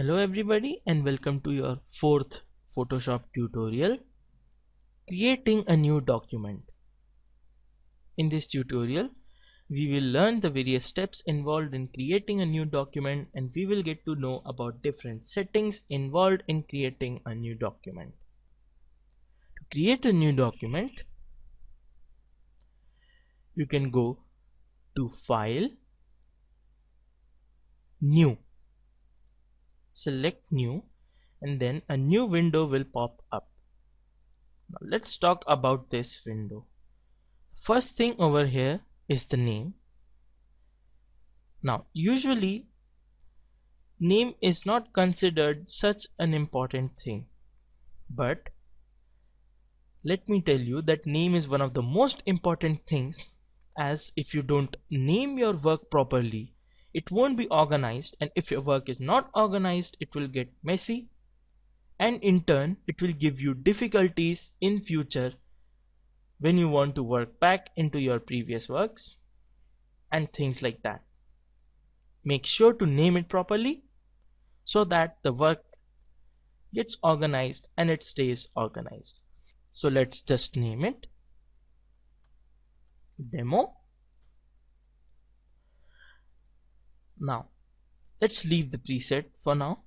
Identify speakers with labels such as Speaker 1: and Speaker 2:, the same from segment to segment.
Speaker 1: Hello everybody and welcome to your fourth Photoshop tutorial, creating a new document. In this tutorial, we will learn the various steps involved in creating a new document, and we will get to know about different settings involved in creating a new document. To create a new document, you can go to File, New, select New, and then a new window will pop up. Now let's talk about this window. First thing over here is the name. Now usually name is not considered such an important thing, but let me tell you that name is one of the most important things, as if you don't name your work properly, it won't be organized, and if your work is not organized, it will get messy, and in turn it will give you difficulties in future when you want to work back into your previous works and things like that. Make sure to name it properly so that the work gets organized and it stays organized. So let's just name it demo. Now let's leave the preset for now.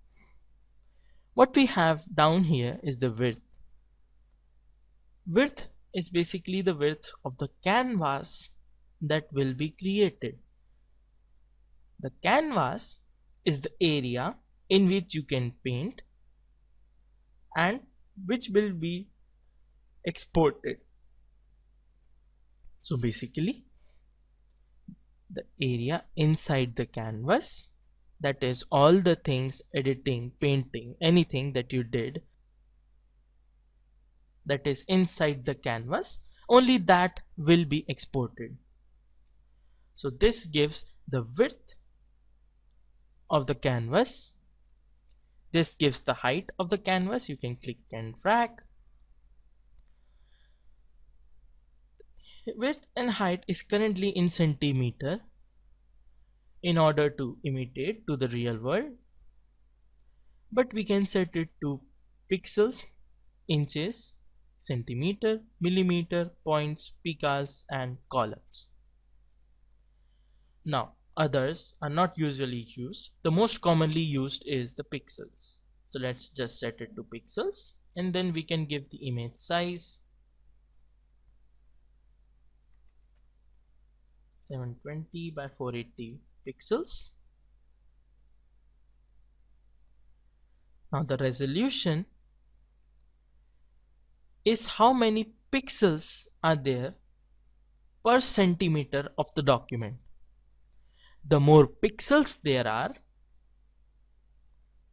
Speaker 1: What we have down here is the width. Width is basically the width of the canvas that will be created. The canvas is the area in which you can paint and which will be exported. So basically the area inside the canvas, that is all the things, editing, painting, anything that you did that is inside the canvas, only that will be exported. So this gives the width of the canvas. This gives the height of the canvas. You can click and drag. Width and height is currently in centimeter in order to imitate to the real world, but we can set it to pixels, inches, centimeter, millimeter, points, picas and columns. Now others are not usually used. The most commonly used is the pixels. So let's just set it to pixels, and then we can give the image size 720 by 480 pixels. Now the resolution is how many pixels are there per centimeter of the document. The more pixels there are,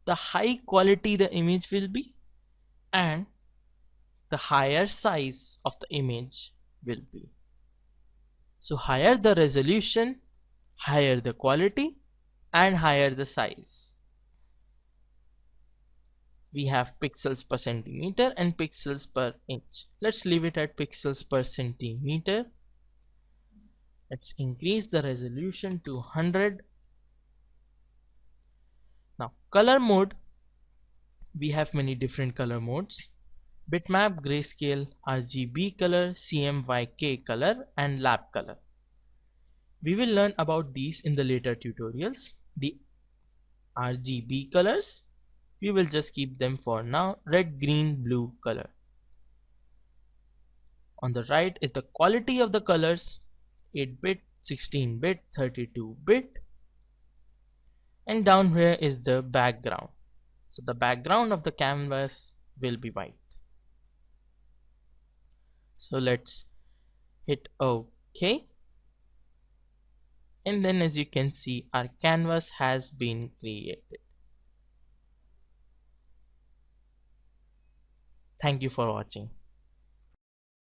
Speaker 1: the high quality the image will be, and the higher size of the image will be. So higher the resolution, higher the quality, and higher the size. We have pixels per centimeter and pixels per inch. Let's leave it at pixels per centimeter. Let's increase the resolution to 100. Now color mode, we have many different color modes: bitmap, grayscale, RGB color, CMYK color and lab color. We will learn about these in the later tutorials. The RGB colors, we will just keep them for now: red, green, blue color. On the right is the quality of the colors: 8-bit, 16-bit, 32-bit, and down here is the background. So the background of the canvas will be white. So let's hit OK, and then as you can see, our canvas has been created. Thank you for watching.